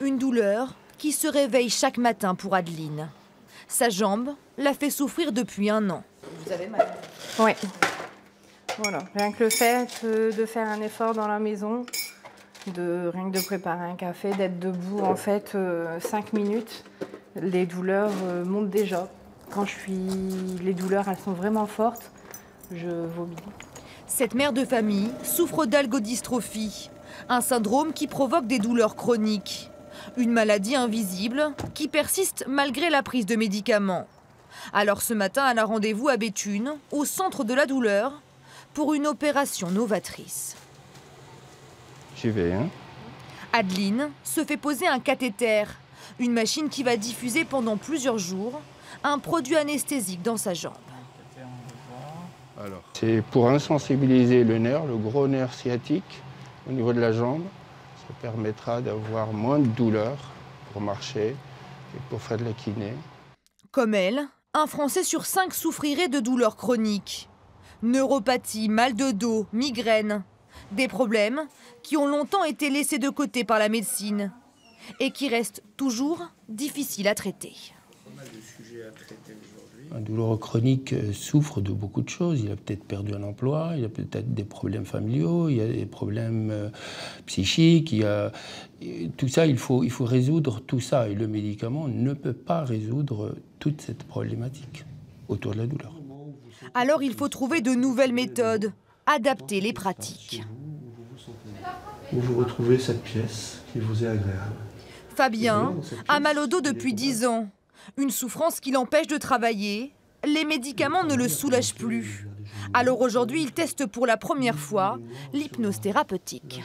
Une douleur qui se réveille chaque matin pour Adeline. Sa jambe la fait souffrir depuis 1 an. Vous avez mal? Oui. Voilà. Rien que le fait de faire un effort dans la maison, rien que de préparer un café, d'être debout en fait 5 minutes, les douleurs montent déjà. Quand les douleurs elles sont vraiment fortes, je vomis. Cette mère de famille souffre d'algodystrophie, un syndrome qui provoque des douleurs chroniques. Une maladie invisible qui persiste malgré la prise de médicaments. Alors ce matin, elle a rendez-vous à Béthune, au centre de la douleur, pour une opération novatrice. J'y vais, hein. Adeline se fait poser un cathéter, une machine qui va diffuser pendant plusieurs jours un produit anesthésique dans sa jambe. C'est pour insensibiliser le nerf, le gros nerf sciatique au niveau de la jambe. Ça permettra d'avoir moins de douleur pour marcher et pour faire de la kiné. Comme elle, un Français sur 5 souffrirait de douleurs chroniques. Neuropathie, mal de dos, migraine. Des problèmes qui ont longtemps été laissés de côté par la médecine et qui restent toujours difficiles à traiter. Un douloureux chronique souffre de beaucoup de choses. Il a peut-être perdu un emploi, il a peut-être des problèmes familiaux, il y a des problèmes psychiques. Tout ça, il faut résoudre tout ça. Et le médicament ne peut pas résoudre toute cette problématique autour de la douleur. Alors il faut trouver de nouvelles méthodes, adapter les pratiques. Vous retrouvez cette pièce qui vous est agréable. Fabien a mal au dos depuis 10 ans. Une souffrance qui l'empêche de travailler. Les médicaments ne le soulagent plus. Alors aujourd'hui, il teste pour la première fois l'hypnose thérapeutique.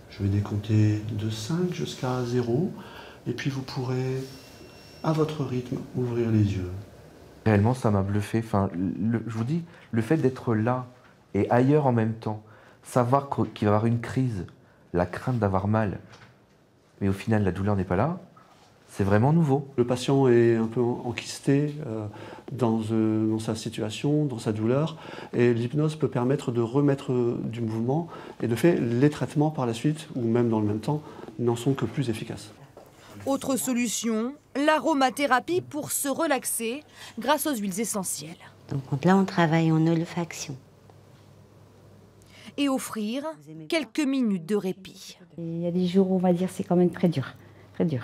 Je vais décompter de 5 jusqu'à 0. Et puis vous pourrez, à votre rythme, ouvrir les yeux. Réellement, ça m'a bluffé. Enfin, je vous dis, le fait d'être là et ailleurs en même temps, savoir qu'il va y avoir une crise, la crainte d'avoir mal, mais au final, la douleur n'est pas là. C'est vraiment nouveau. Le patient est un peu enquisté dans sa situation, dans sa douleur, et l'hypnose peut permettre de remettre du mouvement, et de fait, les traitements par la suite, ou même dans le même temps, n'en sont que plus efficaces. Autre solution, l'aromathérapie pour se relaxer grâce aux huiles essentielles. Donc là, on travaille en olfaction. Et offrir quelques minutes de répit. Il y a des jours où on va dire c'est quand même très dur, très dur.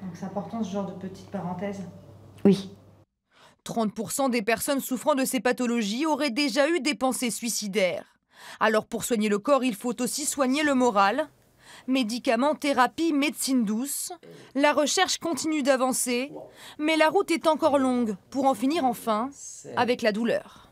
Donc c'est important ce genre de petite parenthèse. Oui. 30% des personnes souffrant de ces pathologies auraient déjà eu des pensées suicidaires. Alors pour soigner le corps, il faut aussi soigner le moral. Médicaments, thérapie, médecine douce. La recherche continue d'avancer, mais la route est encore longue pour en finir enfin avec la douleur.